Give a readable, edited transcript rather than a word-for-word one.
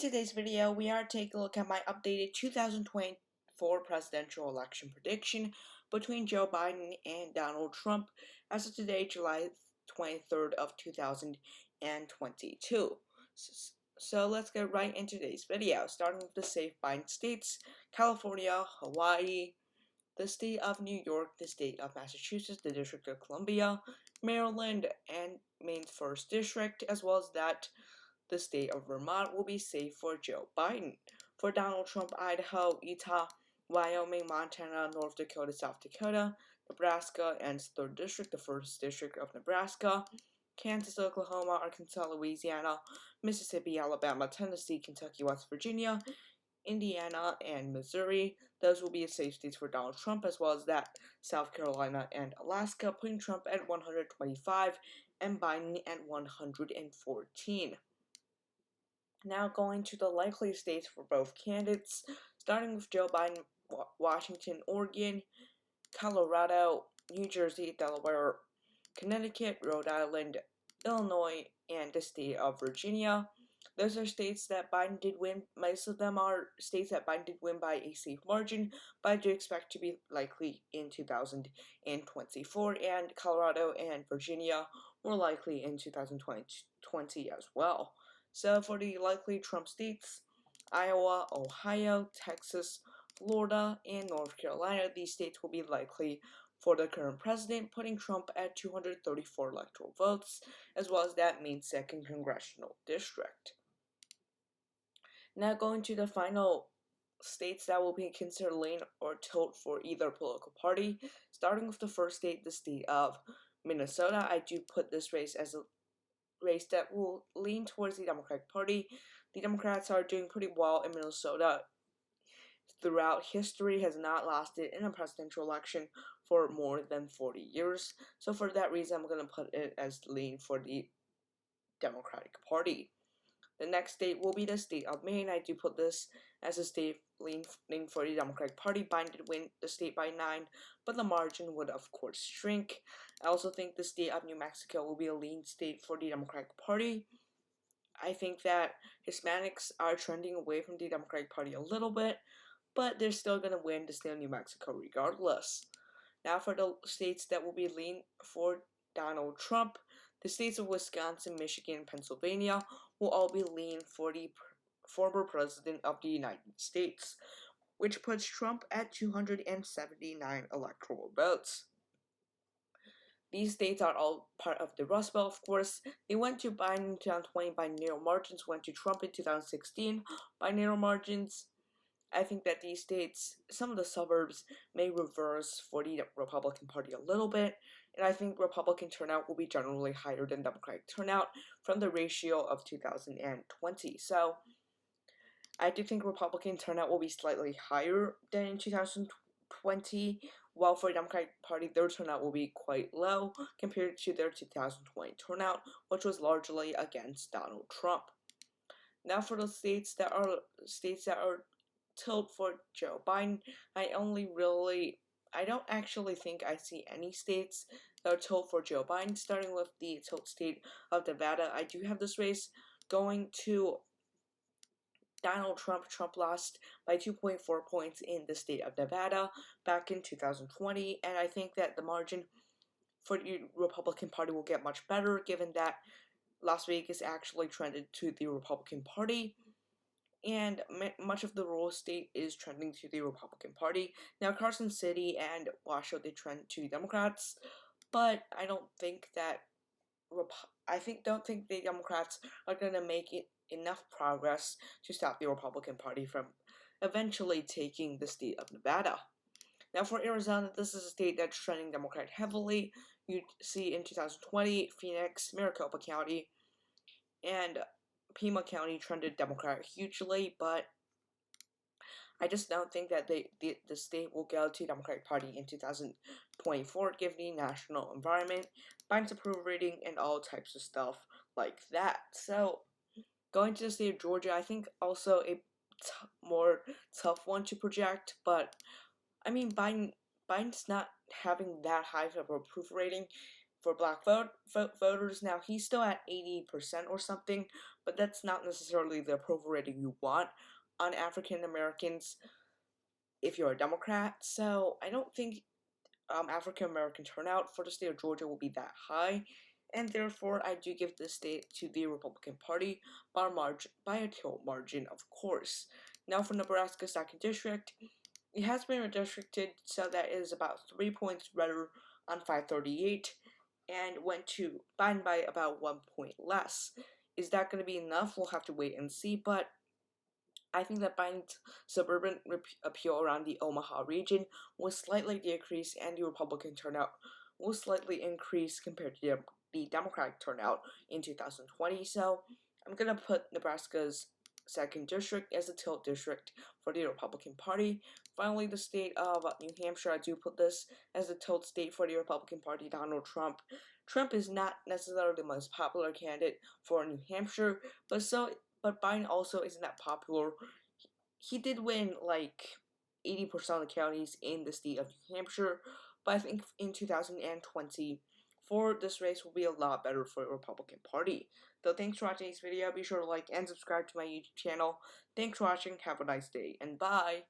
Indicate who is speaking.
Speaker 1: Today's video, we are taking a look at my updated 2024 presidential election prediction between Joe Biden and Donald Trump as of today, July 23rd of 2022. So let's get right into today's video, starting with the safe Biden states: California, Hawaii, the state of New York, the state of Massachusetts, the District of Columbia, Maryland, and Maine's 1st District, as well as that the state of Vermont will be safe for Joe Biden. For Donald Trump, Idaho, Utah, Wyoming, Montana, North Dakota, South Dakota, Nebraska, and 3rd District, the 1st District of Nebraska, Kansas, Oklahoma, Arkansas, Louisiana, Mississippi, Alabama, Tennessee, Kentucky, West Virginia, Indiana, and Missouri. Those will be safe states for Donald Trump, as well as that South Carolina and Alaska, putting Trump at 125 and Biden at 114. Now going to the likely states for both candidates, starting with Joe Biden: Washington, Oregon, Colorado, New Jersey, Delaware, Connecticut, Rhode Island, Illinois, and the state of Virginia. Those are states that Biden did win. Most of them are states that Biden did win by a safe margin, but I do expect to be likely in 2024, and Colorado and Virginia more likely in 2020 as well. So for the likely Trump states: Iowa, Ohio, Texas, Florida, and North Carolina. These states will be likely for the current president, putting Trump at 234 electoral votes, as well as that Maine's 2nd congressional district. Now going to the final states that will be considered lean or tilt for either political party, starting with the first state, the state of Minnesota. I do put this race as a race that will lean towards the Democratic Party. The Democrats are doing pretty well in Minnesota. Throughout history, has not lost it in a presidential election for more than 40 years. So for that reason, I'm going to put it as lean for the Democratic Party. The next state will be the state of Maine. I do put this as a state leaning for the Democratic Party. Biden did win the state by 9, but the margin would of course shrink. I also think the state of New Mexico will be a lean state for the Democratic Party. I think that Hispanics are trending away from the Democratic Party a little bit, but they're still going to win the state of New Mexico regardless. Now for the states that will be lean for Donald Trump, the states of Wisconsin, Michigan, and Pennsylvania will all be lean for the former president of the United States, which puts Trump at 279 electoral votes. These states are all part of the Rust Belt, of course. They went to Biden in 2020 by narrow margins, went to Trump in 2016 by narrow margins. I think that these states, some of the suburbs, may reverse for the Republican Party a little bit, and I think Republican turnout will be generally higher than Democratic turnout from the ratio of 2020. So, I do think Republican turnout will be slightly higher than in 2020, while for the Democratic Party, their turnout will be quite low compared to their 2020 turnout, which was largely against Donald Trump. Now for the states that are tilt for Joe Biden, I don't actually think I see any states that are tilt for Joe Biden, starting with the tilt state of Nevada. I do have this race going to Donald Trump. Trump lost by 2.4 points in the state of Nevada back in 2020, and I think that the margin for the Republican Party will get much better, given that Las Vegas actually trended to the Republican Party, and much of the rural state is trending to the Republican Party. Now, Carson City and Washoe, they trend to Democrats, but I don't think that don't think the Democrats are going to make it enough progress to stop the Republican Party from eventually taking the state of Nevada. Now for Arizona, this is a state that's trending Democrat heavily. You see in 2020, Phoenix, Maricopa County, and Pima County trended Democrat hugely, but I just don't think that the state will go to Democratic Party in 2024, given the national environment, Biden's approval rating, and all types of stuff like that. So, going to the state of Georgia, I think also a more tough one to project, but I mean, Biden's not having that high of a approval rating for black voters. Now, he's still at 80% or something, but that's not necessarily the approval rating you want on African Americans if you're a Democrat. So I don't think African American turnout for the state of Georgia will be that high, and therefore I do give this state to the Republican Party by a tilt margin, of course. Now for Nebraska's 2nd district, it has been redistricted so that it is about 3 points redder on 538 and went to Biden by about 1 point less. Is that going to be enough? We'll have to wait and see, but I think that Biden's suburban appeal around the Omaha region will slightly decrease and the Republican turnout will slightly increase compared to the Democratic turnout in 2020. So I'm going to put Nebraska's 2nd district as a tilt district for the Republican Party. Finally, the state of New Hampshire, I do put this as a tilt state for the Republican Party. Donald Trump. Trump is not necessarily the most popular candidate for New Hampshire, but Biden also isn't that popular. He did win like 80% of the counties in the state of New Hampshire, but I think in 2024, this race will be a lot better for the Republican Party. So thanks for watching this video. Be sure to like and subscribe to my YouTube channel. Thanks for watching. Have a nice day, and bye.